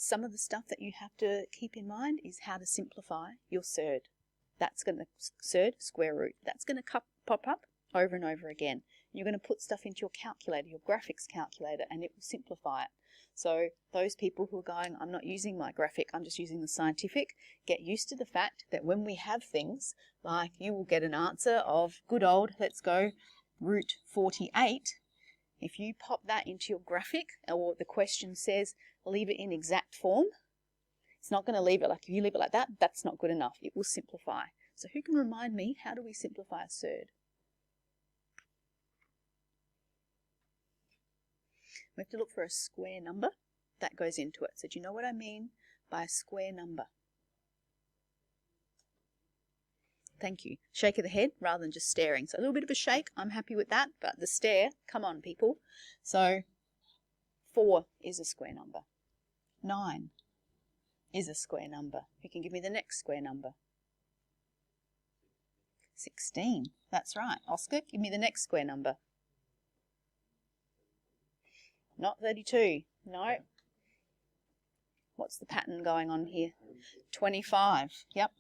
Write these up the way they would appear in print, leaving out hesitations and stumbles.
some of the stuff that you have to keep in mind is how to simplify your surd. That's going to, surd, square root, that's going to pop up over and over again. You're going to put stuff into your calculator, your graphics calculator, and it will simplify it. So those people who are going, I'm not using my graphic, I'm just using the scientific, get used to the fact that when we have things, like you will get an answer of good old, let's go, root 48. If you pop that into your graphic, or the question says leave it in exact form, it's not going to leave it like, if you leave it like that, that's not good enough. It will simplify. So who can remind me, how do we simplify a surd? We have to look for a square number that goes into it. So do you know what I mean by a square number? Thank you. Shake of the head rather than just staring. So a little bit of a shake, I'm happy with that, but the stare, come on people. So 4 is a square number. 9 is a square number. Who can give me the next square number? 16. That's right. Oscar, give me the next square number. Not 32. No. What's the pattern going on here? 25. Yep.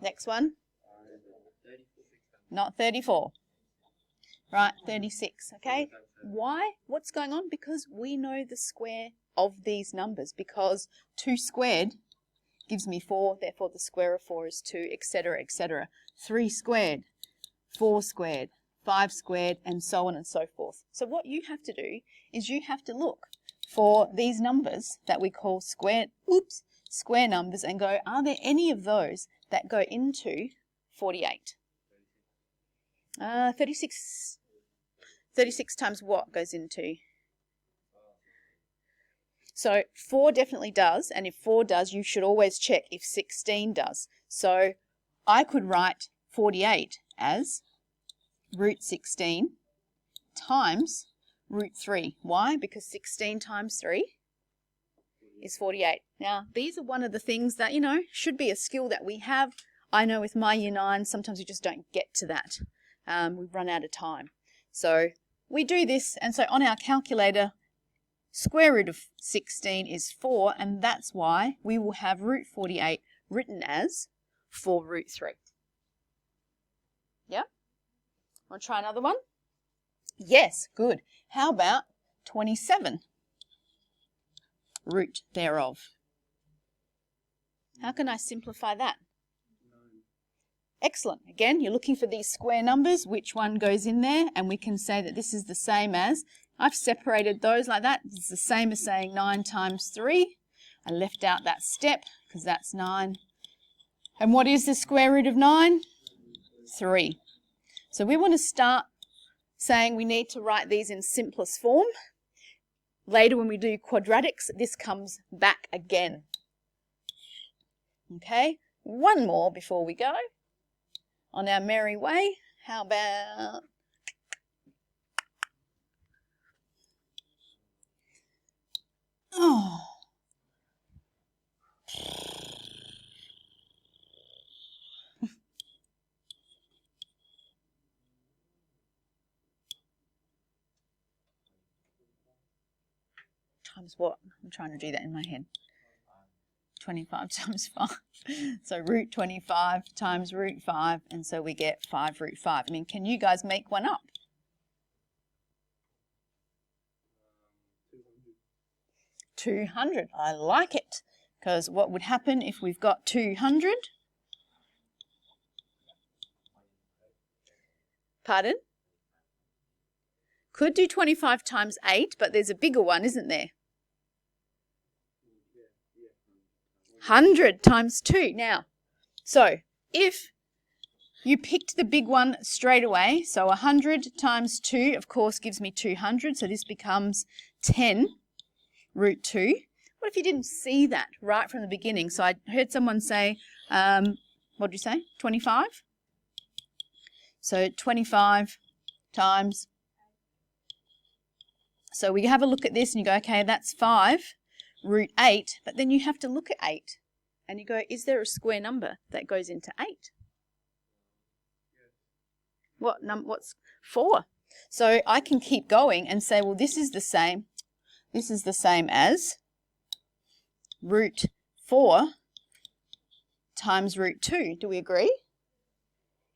Next one. Not 34. Right, 36. Okay. Why? What's going on? Because we know the square of these numbers. Because 2 squared gives me 4. Therefore, the square of 4 is 2, etc., etc. 3 squared, 4 squared, 5 squared, and so on and so forth. So what you have to do is you have to look for these numbers that we call square numbers and go, are there any of those that go into 48? 36 times what goes into? So 4 definitely does, and if 4 does, you should always check if 16 does. So I could write 48 as root 16 times root 3. Why? Because 16 times 3 is 48. Now, these are one of the things that, you know, should be a skill that we have. I know with my year 9, sometimes we just don't get to that. We've run out of time. So we do this, and so on our calculator, square root of 16 is 4, and that's why we will have root 48 written as 4 root 3. Yeah? Want to try another one? Yes, good. How about 27 root thereof? How can I simplify that? Excellent. Again, you're looking for these square numbers, which one goes in there, and we can say that this is the same as, I've separated those like that. It's the same as saying 9 times 3. I left out that step because that's 9. And what is the square root of 9? 3. So we want to start saying we need to write these in simplest form. Later when we do quadratics, this comes back again. Okay, one more before we go. On our merry way, how about times what? I'm trying to do that in my head. 25 times 5. So root 25 times root 5, and so we get 5 root 5. I mean, can you guys make one up? 200. I like it. Because what would happen if we've got 200? Pardon? Could do 25 times 8, but there's a bigger one, isn't there? 100 times 2. Now, so if you picked the big one straight away, so 100 times 2, of course, gives me 200. So this becomes 10 root 2. What if you didn't see that right from the beginning? So I heard someone say, what did you say? 25? So 25 times. So we have a look at this and you go, okay, that's 5 root 8, but then you have to look at 8 and you go, is there a square number that goes into 8? What's 4? So I can keep going and say, well, this is the same as root 4 times root 2. Do we agree?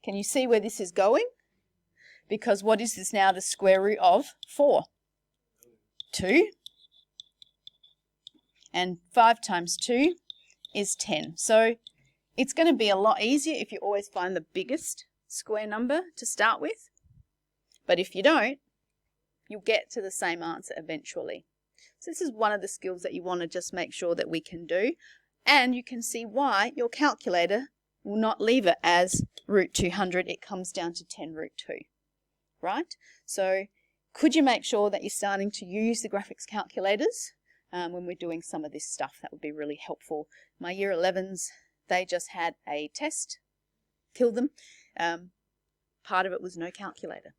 Can you see where this is going? Because what is this now? The square root of 4. 2. And 5 times 2 is 10. So it's going to be a lot easier if you always find the biggest square number to start with. But if you don't, you'll get to the same answer eventually. So this is one of the skills that you want to just make sure that we can do. And you can see why your calculator will not leave it as root 200. It comes down to 10 root 2. Right? So could you make sure that you're starting to use the graphics calculators when we're doing some of this stuff? That would be really helpful. My year 11s, they just had a test, killed them. Part of it was no calculator.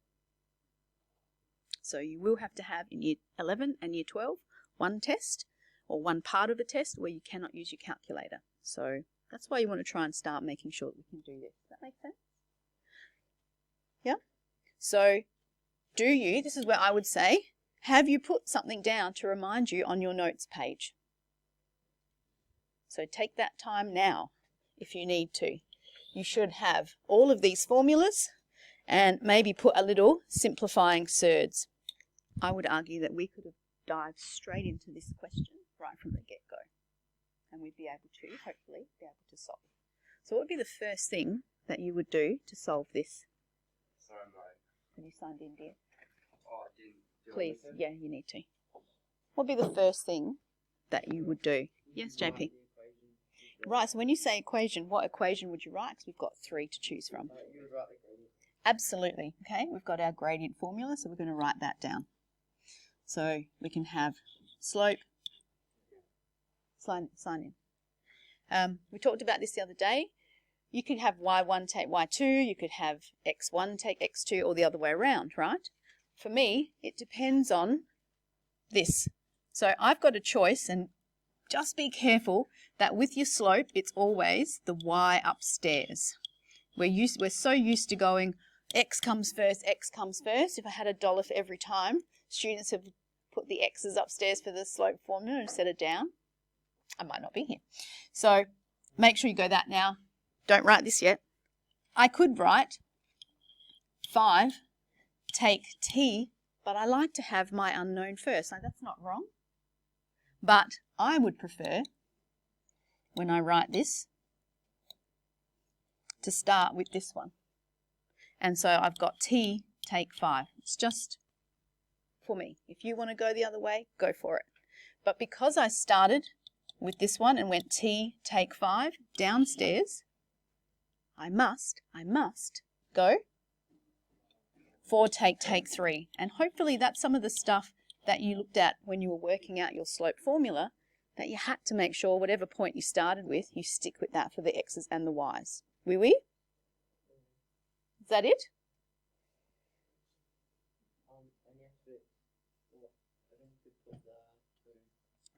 So you will have to have in year 11 and year 12 one test or one part of a test where you cannot use your calculator. So that's why you want to try and start making sure that we can do this. Does that make sense? Yeah? So this is where I would say, have you put something down to remind you on your notes page? So take that time now if you need to. You should have all of these formulas and maybe put a little simplifying surds. I would argue that we could have dived straight into this question right from the get-go, and we'd be able to, hopefully, be able to solve. So what would be the first thing that you would do to solve this? Sorry, mate. Have you signed in, dear? Oh, I didn't. Please, yeah, you need to. What would be the first thing that you would do? Yes, JP? Right, so when you say equation, what equation would you write? Because we've got 3 to choose from. You would write the gradient. Absolutely. Okay, we've got our gradient formula, so we're going to write that down. So we can have slope, sign in. We talked about this the other day. You could have y1 take y2, you could have x1 take x2, or the other way around, right? For me, it depends on this. So I've got a choice, and just be careful that with your slope, it's always the y upstairs. We're so used to going x comes first, x comes first. If I had $1 for every time students have put the x's upstairs for the slope formula instead of down, I might not be here. So make sure you go that now. Don't write this yet. I could write 5, take t, but I like to have my unknown first. Now, that's not wrong. But I would prefer, when I write this, to start with this one. And so I've got t take 5. It's just for me. If you want to go the other way, go for it. But because I started with this one and went t take 5 downstairs, I must go 4 take 3. And hopefully that's some of the stuff that you looked at when you were working out your slope formula, that you had to make sure whatever point you started with, you stick with that for the x's and the y's. Oui? Is that it?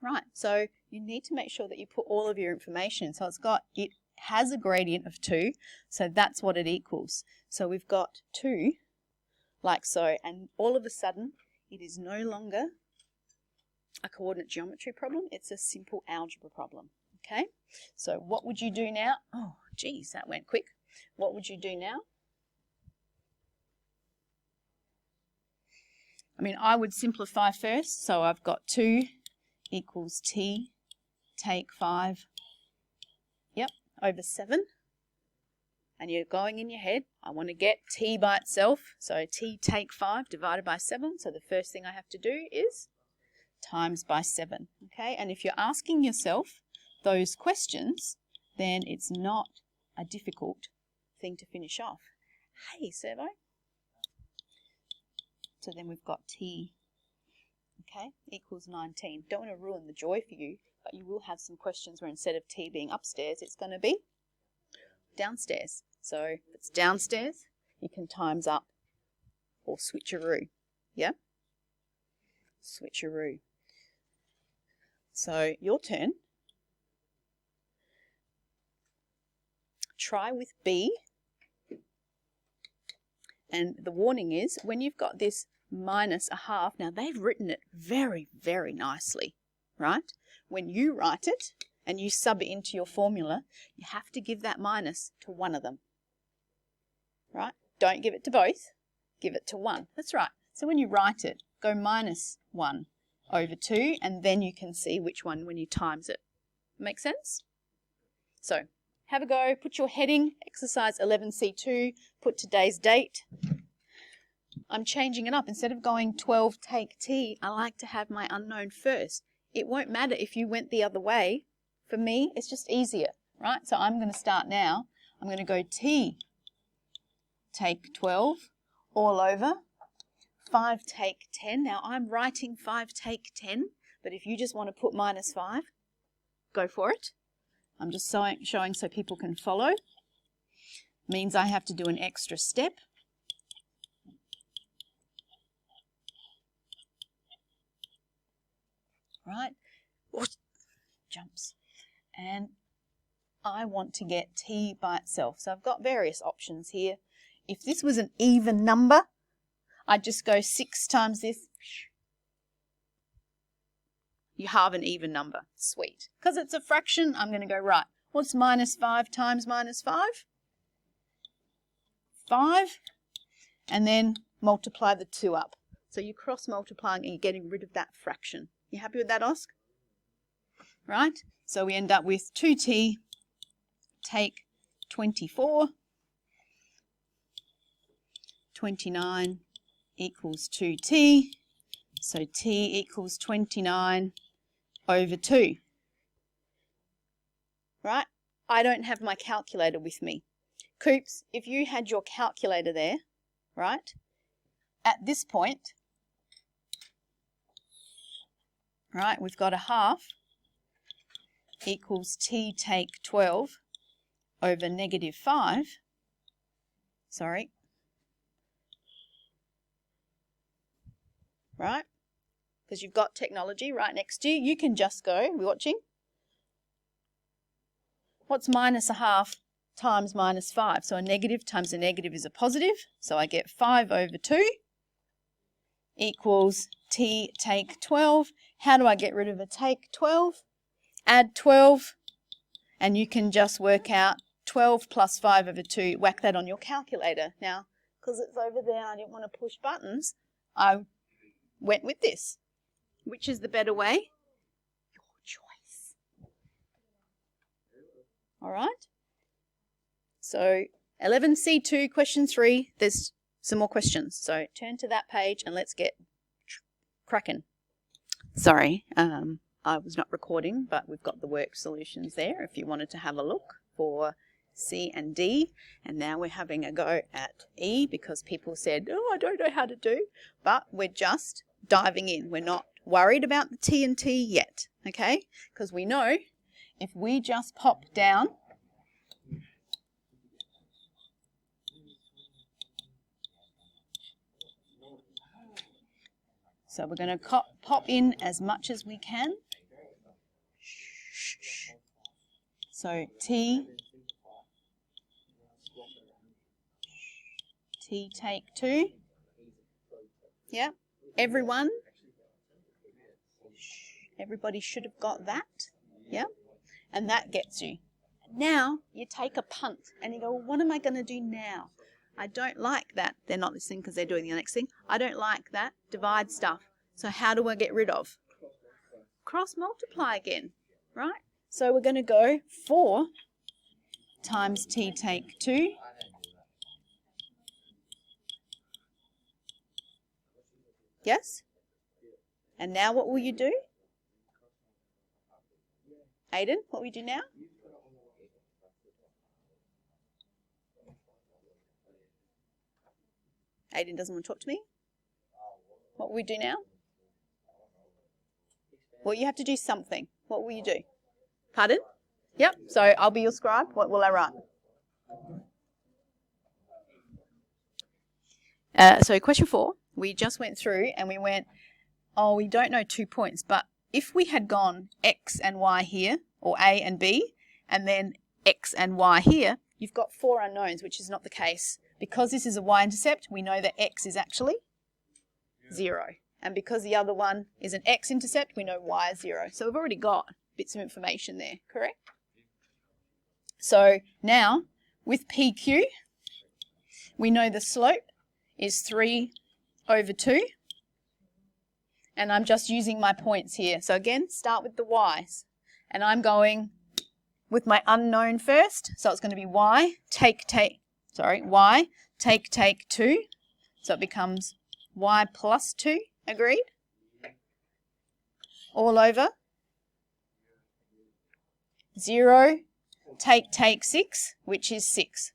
Right, so you need to make sure that you put all of your information. So it has a gradient of 2, so that's what it equals. So we've got 2, like so, and all of a sudden it is no longer a coordinate geometry problem, it's a simple algebra problem. Okay, so what would you do now? Oh, geez, that went quick. What would you do now? I mean, I would simplify first, so I've got 2 equals t take 5, yep, over 7. And you're going in your head, I want to get t by itself, so t take 5 divided by 7. So the first thing I have to do is times by 7. Okay, and if you're asking yourself those questions, then it's not a difficult thing to finish off. Hey, Servo. So then we've got t, okay, equals 19. Don't want to ruin the joy for you, but you will have some questions where instead of t being upstairs, it's going to be downstairs. So if it's downstairs, you can times up or switcheroo. Yeah? Switcheroo. So your turn. Try with B. And the warning is, when you've got this minus a half, now they've written it very, very nicely. right? When you write it and you sub it into your formula, you have to give that minus to one of them, right? Don't give it to both, give it to one. That's right. So when you write it, go minus 1 over 2, and then you can see which one when you times it. Make sense? So have a go, put your heading, exercise 11C2, put today's date. I'm changing it up. Instead of going 12 take T, I like to have my unknown first. It won't matter if you went the other way. For me, it's just easier, right? So I'm going to start now. I'm going to go T take 12 all over, 5 take 10. Now I'm writing 5 take 10, but if you just want to put minus 5, go for it. I'm just showing so people can follow. Means I have to do an extra step. Right? Jumps. And I want to get T by itself. So I've got various options here. If this was an even number, I'd just go 6 times this. You have an even number. Sweet. Because it's a fraction, I'm going to go, right, what's minus 5 times minus 5? 5. And then multiply the 2 up. So you're cross-multiplying and you're getting rid of that fraction. You happy with that, Osk? Right? So we end up with 2t take 24. 29 equals 2t. So t equals 29 over 2. Right? I don't have my calculator with me. Coops, if you had your calculator there, right, at this point, right, we've got a half equals t take 12 over negative 5. Sorry. Right? Because you've got technology right next to you. You can just go, we're watching. What's minus a half times minus 5? So a negative times a negative is a positive. So I get 5 over 2 equals t take 12. How do I get rid of a take 12? Add 12, and you can just work out 12 plus 5 over 2. Whack that on your calculator. Now, because it's over there, I didn't want to push buttons, I went with this. Which is the better way? Your choice. All right? So 11C2, question 3, there's some more questions. So turn to that page and let's get cracking. Sorry, I was not recording, but we've got the work solutions there if you wanted to have a look for C and D. And now we're having a go at E because people said, oh, I don't know how to do. But we're just diving in. We're not worried about the T and T yet, okay? Because we know if we just pop down, so we're going to pop in as much as we can. So T take 2. Yeah, everybody should have got that. Yeah, and that gets you. Now you take a punt and you go, well, what am I going to do now? I don't like that. They're not listening because they're doing the next thing. I don't like that divide stuff. So how do I get rid of? Cross multiply again, right? So we're going to go 4 times T take 2. Yes? And now what will you do? Aiden, what will you do now? Aiden doesn't want to talk to me. What will we do now? Well, you have to do something. What will you do? Pardon? Yep, so I'll be your scribe. What will I write? So question 4, we just went through and we went, oh, we don't know 2 points, but if we had gone X and Y here, or A and B, and then X and Y here, you've got 4 unknowns, which is not the case. Because this is a Y-intercept, we know that X is actually 0. And because the other one is an x-intercept, we know y is 0. So we've already got bits of information there, correct? So now, with PQ, we know the slope is 3 over 2. And I'm just using my points here. So again, start with the y's. And I'm going with my unknown first. So it's going to be y, take 2. So it becomes y plus 2, agreed? All over 0, take 6, which is 6.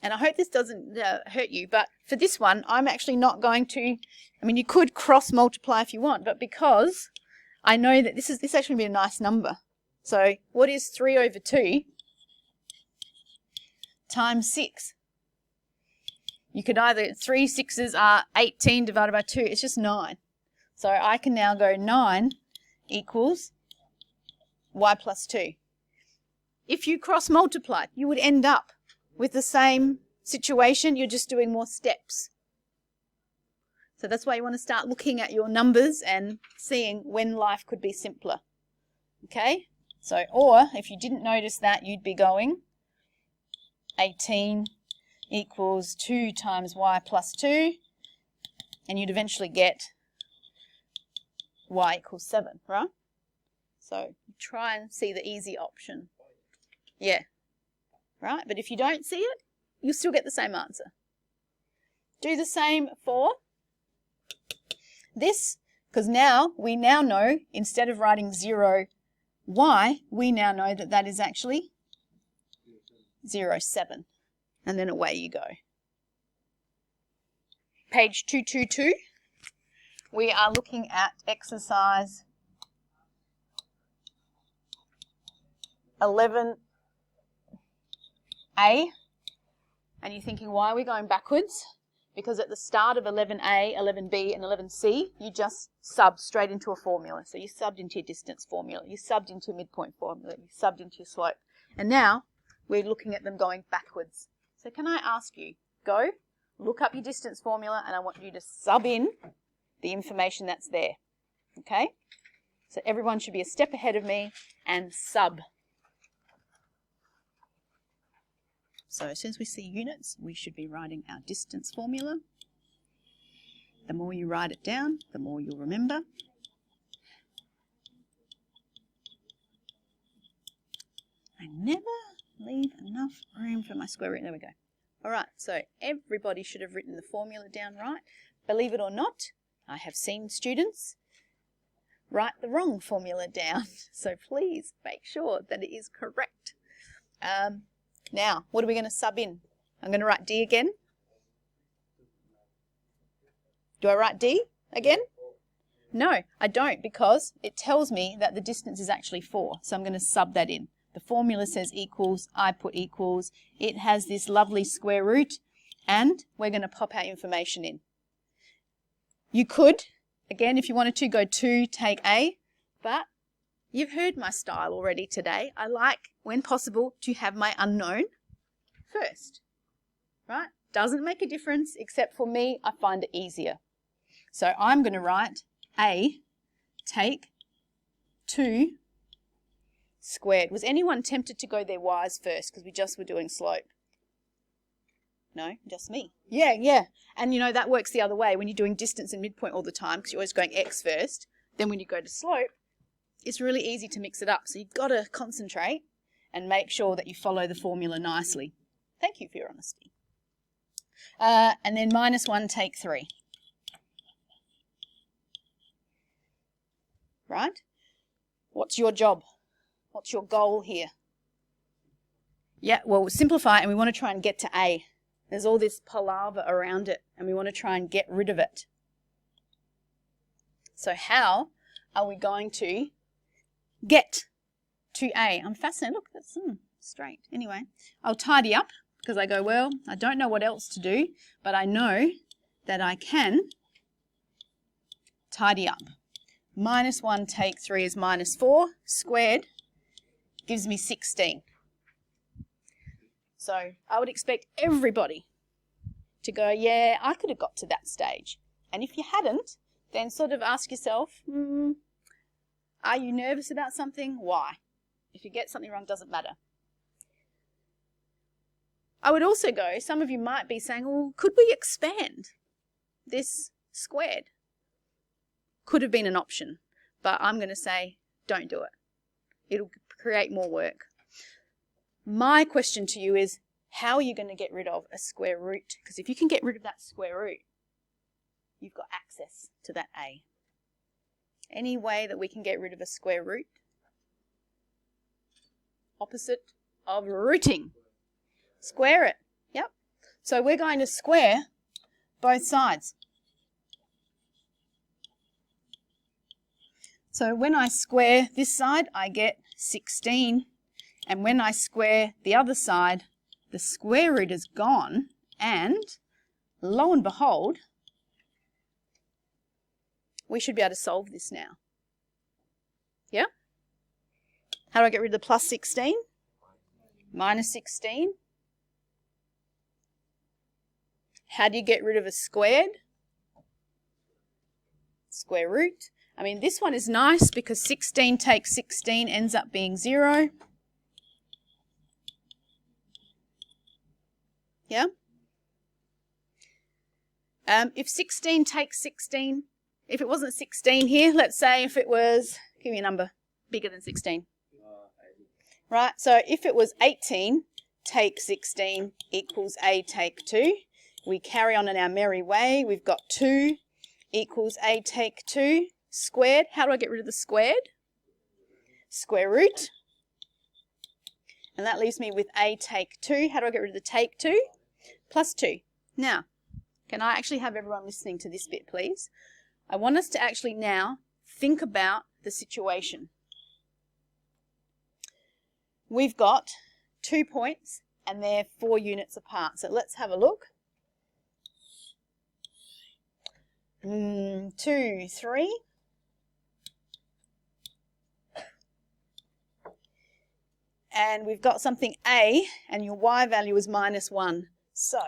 And I hope this doesn't hurt you, but for this one, I'm actually not going to, I mean, you could cross multiply if you want, but because I know that this actually be a nice number. So what is 3 over 2 times 6? You could either, 3 6s are 18 divided by 2, it's just 9. So I can now go 9 equals y plus 2. If you cross multiply, you would end up with the same situation, you're just doing more steps. So that's why you want to start looking at your numbers and seeing when life could be simpler. Okay? So, or if you didn't notice that, you'd be going 18 equals 2 times y plus 2, and you'd eventually get y equals 7, right? So try and see the easy option. Yeah. Right? But if you don't see it, you'll still get the same answer. Do the same for this, because now we know, instead of writing 0 y, we now know that that is actually 0 7. And then away you go. Page 222. We are looking at exercise 11A. And you're thinking, why are we going backwards? Because at the start of 11A, 11B, and 11C, you just sub straight into a formula. So you subbed into your distance formula, you subbed into your midpoint formula, you subbed into your slope. And now we're looking at them going backwards. So can I ask you, go, look up your distance formula, and I want you to sub in the information that's there. Okay? So everyone should be a step ahead of me and sub. So as soon as we see units, we should be writing our distance formula. The more you write it down, the more you'll remember. I never leave enough room for my square root. There we go. All right, so everybody should have written the formula down right. Believe it or not, I have seen students write the wrong formula down. So please make sure that it is correct. Now, what are we going to sub in? I'm going to write D again. Do I write D again? No, I don't, because it tells me that the distance is actually 4. So I'm going to sub that in. The formula says equals, I put equals. It has this lovely square root, and we're going to pop our information in. You could, again, if you wanted to, go 2, take A, but you've heard my style already today. I like, when possible, to have my unknown first, right? Doesn't make a difference, except for me, I find it easier. So I'm going to write A, take 2 squared. Was anyone tempted to go their y's first, because we just were doing slope? No, just me. Yeah. And you know, that works the other way when you're doing distance and midpoint all the time, because you're always going x first. Then when you go to slope, it's really easy to mix it up. So you've got to concentrate and make sure that you follow the formula nicely. Thank you for your honesty. And then -1, take 3. Right? What's your job? What's your goal here? Yeah, well, simplify, and we want to try and get to A. There's all this palaver around it, and we want to try and get rid of it. So how are we going to get to A? I'm fascinated. Look, that's straight. Anyway, I'll tidy up, because I go, well, I don't know what else to do, but I know that I can tidy up. -1, take 3 is -4 squared, gives me 16. So I would expect everybody to go, yeah, I could have got to that stage. And if you hadn't, then sort of ask yourself, are you nervous about something? Why? If you get something wrong, doesn't matter. I would also go, some of you might be saying, well, could we expand this squared? Could have been an option, but I'm going to say don't do it. It'll create more work. My question to you is, how are you going to get rid of a square root? Because if you can get rid of that square root, you've got access to that a. Any way that we can get rid of a square root? Opposite of rooting. Square it. Yep. So we're going to square both sides. So when I square this side, I get 16. And when I square the other side, the square root is gone. And lo and behold, we should be able to solve this now. Yeah? How do I get rid of the plus 16? Minus 16. How do you get rid of a squared? Square root. I mean, this one is nice because 16 takes 16 ends up being 0. Yeah? If 16 takes 16, if it wasn't 16 here, let's say if it was, give me a number, bigger than 16. Right, so if it was 18, take 16 equals a take 2. We carry on in our merry way. We've got 2 equals a take 2 squared. How do I get rid of the squared? Square root. And that leaves me with a take 2. How do I get rid of the take 2? Plus 2. Now, can I actually have everyone listening to this bit, please? I want us to actually now think about the situation. We've got 2 points and they're 4 units apart. So let's have a look. 2, 3. And we've got something a, and your y value is minus 1. So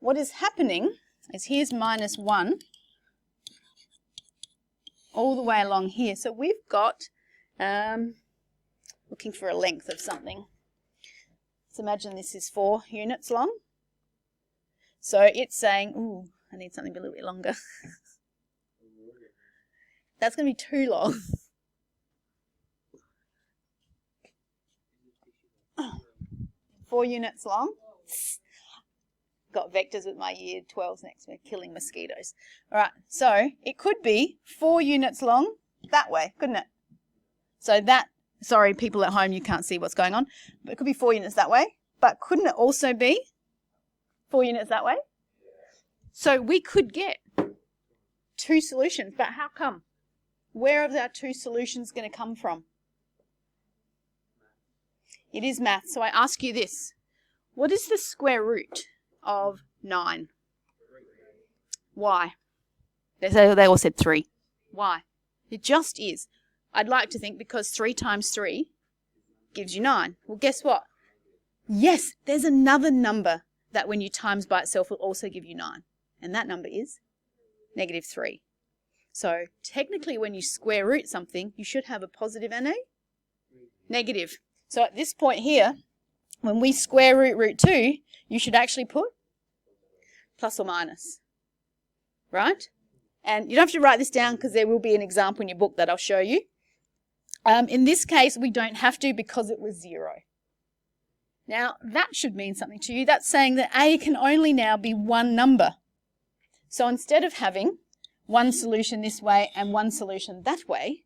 what is happening is here's minus 1 all the way along here. So we've got, looking for a length of something. Let's imagine this is 4 units long. So it's saying, ooh, I need something a little bit longer. That's going to be too long. Oh, 4 units long. Got vectors with my year 12s next to me, killing mosquitoes. All right, so it could be 4 units long that way, couldn't it? So that, sorry, people at home, you can't see what's going on, but it could be 4 units that way. But couldn't it also be 4 units that way? So we could get 2 solutions, but how come? Where are our 2 solutions going to come from? It is math. So I ask you this. What is the square root of 9? Why? They all said 3. Why? It just is. I'd like to think because 3 times 3 gives you 9. Well, guess what? Yes, there's another number that when you times by itself will also give you 9. And that number is negative 3. So technically when you square root something, you should have a positive and a negative. So at this point here, when we square root 2, you should actually put plus or minus, right? And you don't have to write this down because there will be an example in your book that I'll show you. In this case, we don't have to because it was 0. Now, that should mean something to you. That's saying that a can only now be one number. So instead of having one solution this way and one solution that way,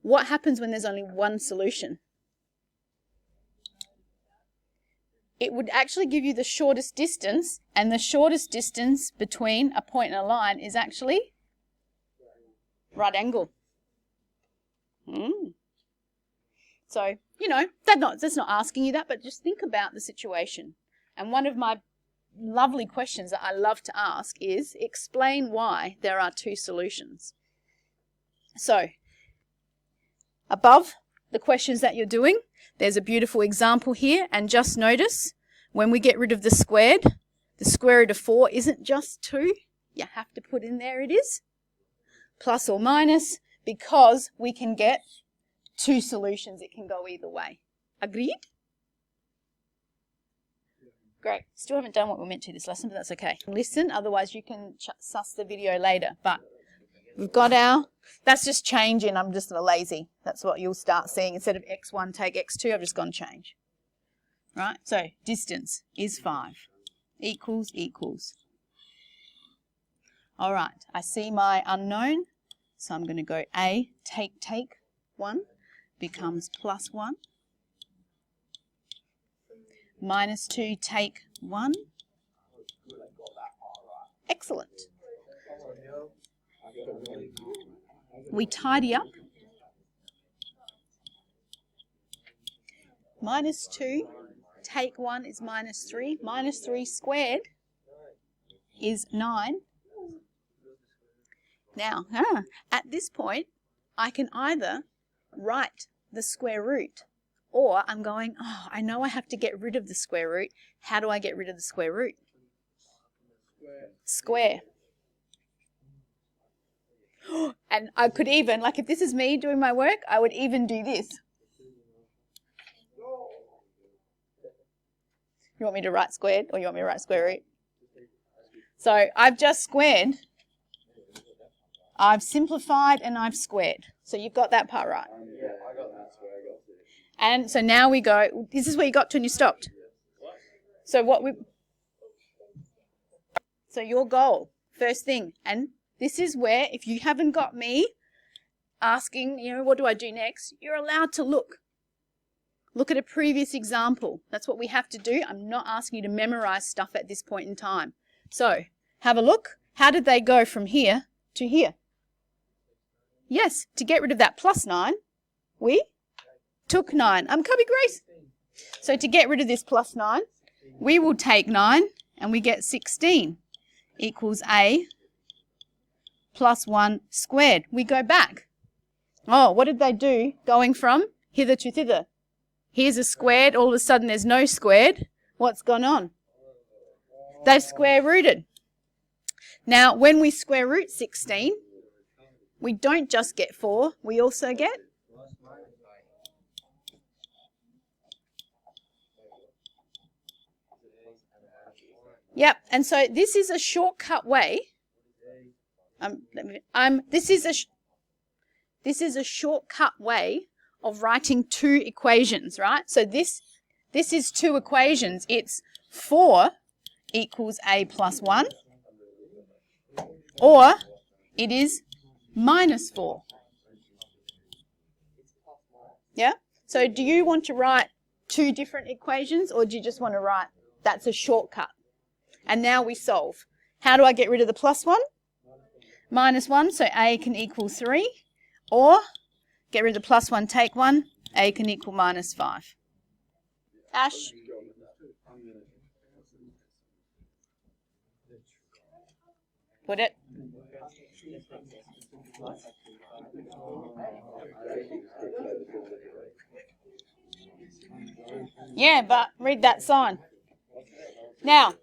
what happens when there's only one solution? It would actually give you the shortest distance, and the shortest distance between a point and a line is actually right angle. So, you know, that's not asking you that, but just think about the situation. And one of my lovely questions that I love to ask is, explain why there are 2 solutions. So, above the questions that you're doing, there's a beautiful example here, and just notice, when we get rid of the squared, The square root of 4 isn't just 2. You have to put in there it is. Plus or minus, because we can get 2 solutions. It can go either way. Agreed? Great. Still haven't done what we're meant to this lesson, but that's okay. Listen, otherwise you can suss the video later. But we've got our, that's just changing. I'm just lazy. That's what you'll start seeing. Instead of x1 take x2, I've just gone change. Right? So distance is 5. Equals, equals. All right. I see my unknown. So I'm going to go A, take 1 becomes plus 1. Minus 2, take 1. Excellent. We tidy up. Minus 2, take 1 is minus 3. Minus 3 squared is 9. Now, at this point, I can either write the square root, or I'm going, oh, I know I have to get rid of the square root. How do I get rid of the square root? Square. And I could even, like if this is me doing my work, I would even do this. You want me to write squared, or you want me to write square root? So I've just squared. I've simplified and I've squared. So you've got that part right. Yeah, I got that square. I got it. And so now we go, this is where you got to and you stopped. So so your goal, first thing, and this is where if you haven't got me asking, what do I do next? You're allowed to look. Look at a previous example. That's what we have to do. I'm not asking you to memorize stuff at this point in time. So have a look. How did they go from here to here? Yes, to get rid of that plus 9, we took 9. Cubby Grace. So to get rid of this plus 9, we will take 9 and we get 16 equals A plus 1 squared. We go back. Oh, what did they do going from hither to thither? Here's a squared. All of a sudden there's no squared. What's gone on? They've square rooted. Now, when we square root 16, we don't just get 4. We also get Yep, and so this is a shortcut way. This is a shortcut way of writing 2 equations, right? So this is 2 equations. It's 4 equals A plus 1, or it is minus 4. Yeah? So do you want to write 2 different equations, or do you just want to write, that's a shortcut? And now we solve. How do I get rid of the plus 1? Minus 1, so A can equal 3. Or, get rid of the plus 1, take 1. A can equal minus 5. Ash? Put it. Yeah, but read that sign. Now,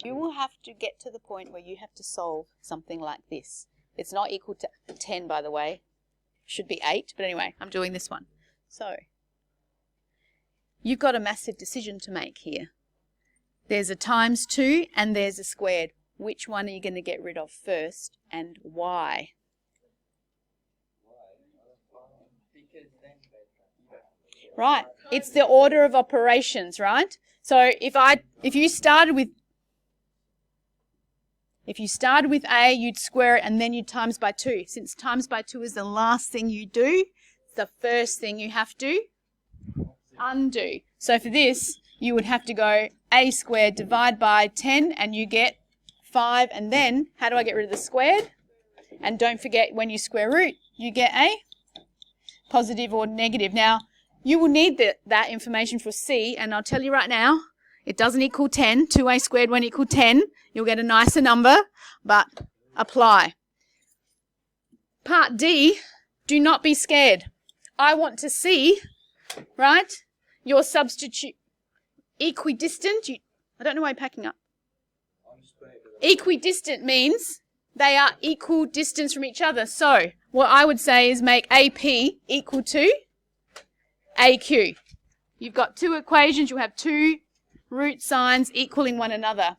you will have to get to the point where you have to solve something like this. It's not equal to 10, by the way. Should be 8, but anyway, I'm doing this one. So, you've got a massive decision to make here. There's a times 2 and there's a squared. Which one are you going to get rid of first and why? Right, it's the order of operations, right? So if you started with A, you'd square it and then you'd times by 2. Since times by 2 is the last thing you do, it's the first thing you have to undo. So for this, you would have to go A squared divide by 10 and you get 5. And then, how do I get rid of the squared? And don't forget, when you square root, you get a positive or negative. Now, you will need that information for C, and I'll tell you right now, it doesn't equal 10. 2a squared won't equal 10. You'll get a nicer number, but apply. Part D, do not be scared. I want to see, right, your substitute equidistant. I don't know why you're packing up. I'm just putting it because Equidistant means they are equal distance from each other. So what I would say is make AP equal to AQ. You've got two equations. You have two root signs equaling one another.